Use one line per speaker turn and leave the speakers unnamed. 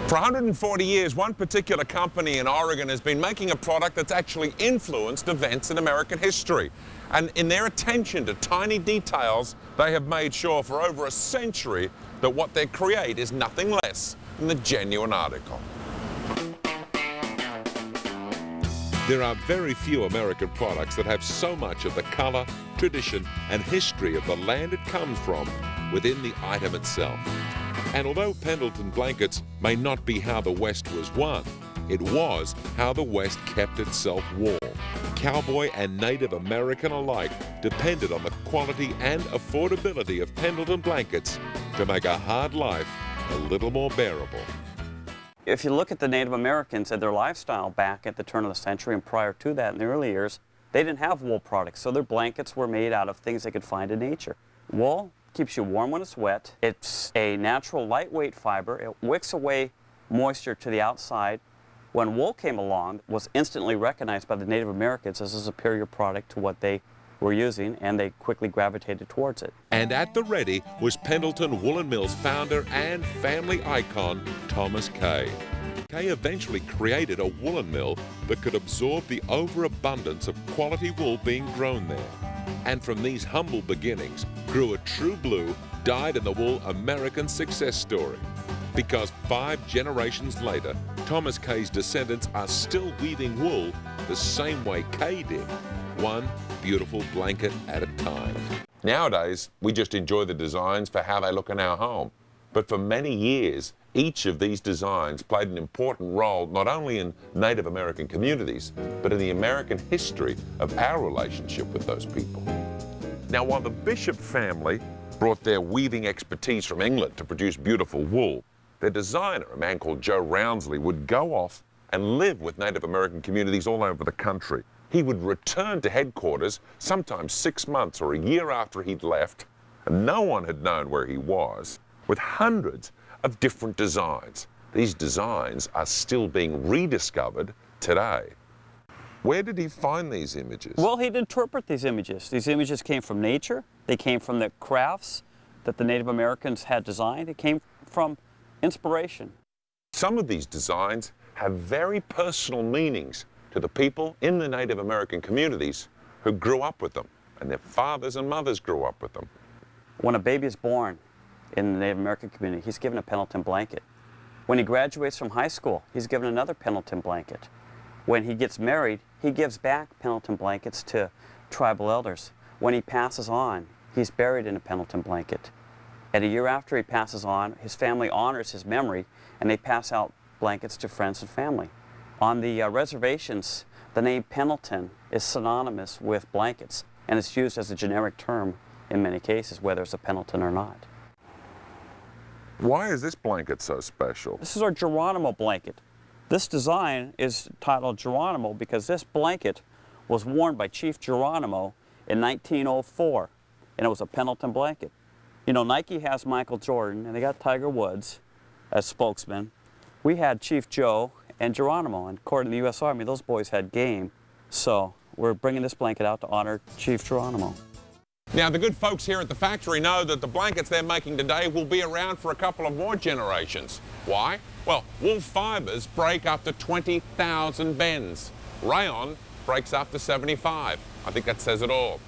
For 140 years, one particular company in Oregon has been making a product that's actually influenced events in American history. And in their attention to tiny details, they have made sure for over a century that what they create is nothing less than the genuine article. There are very few American products that have so much of the colour, tradition and history of the land it comes from within the item itself. And although Pendleton blankets may not be how the West was won, it was how the West kept itself warm. Cowboy and Native American alike depended on the quality and affordability of Pendleton blankets to make a hard life a little more bearable.
If you look at the Native Americans and their lifestyle back at the turn of the century and prior to that in the early years, they didn't have wool products, so their blankets were made out of things they could find in nature. Wool keeps you warm when it's wet. It's a natural lightweight fiber. It wicks away moisture to the outside. When wool came along, it was instantly recognized by the Native Americans as a superior product to what they were using, and they quickly gravitated towards it.
And at the ready was Pendleton Woolen Mill's founder and family icon, Thomas Kay. Kay eventually created a woolen mill that could absorb the overabundance of quality wool being grown there. And from these humble beginnings grew a true blue, dyed-in-the-wool American success story. Because 5 generations later, Thomas Kay's descendants are still weaving wool the same way Kay did, one beautiful blanket at a time. Nowadays, we just enjoy the designs for how they look in our home. But for many years, each of these designs played an important role not only in Native American communities, but in the American history of our relationship with those people. Now, while the Bishop family brought their weaving expertise from England to produce beautiful wool, their designer, a man called Joe Rounsley, would go off and live with Native American communities all over the country. He would return to headquarters sometimes 6 months or a year after he'd left, and no one had known where he was, with hundreds of different designs. These designs are still being rediscovered today. Where did he find these images?
Well, he'd interpret these images. These images came from nature. They came from the crafts that the Native Americans had designed. It came from inspiration.
Some of these designs have very personal meanings to the people in the Native American communities who grew up with them, and their fathers and mothers grew up with them.
When a baby is born in the Native American community, he's given a Pendleton blanket. When he graduates from high school, he's given another Pendleton blanket. When he gets married, he gives back Pendleton blankets to tribal elders. When he passes on, he's buried in a Pendleton blanket. And a year after he passes on, his family honors his memory, and they pass out blankets to friends and family. On the reservations, the name Pendleton is synonymous with blankets, and it's used as a generic term in many cases, whether it's a Pendleton or not.
Why is this blanket so special?
This is our Geronimo blanket. This design is titled Geronimo because this blanket was worn by Chief Geronimo in 1904, and it was a Pendleton blanket. You know, Nike has Michael Jordan, and they got Tiger Woods as spokesman. We had Chief Joe and Geronimo, and according to the U.S. Army, those boys had game. So we're bringing this blanket out to honor Chief Geronimo.
Now, the good folks here at the factory know that the blankets they're making today will be around for a couple of more generations. Why? Well, wool fibers break up to 20,000 bends. Rayon breaks up to 75. I think that says it all.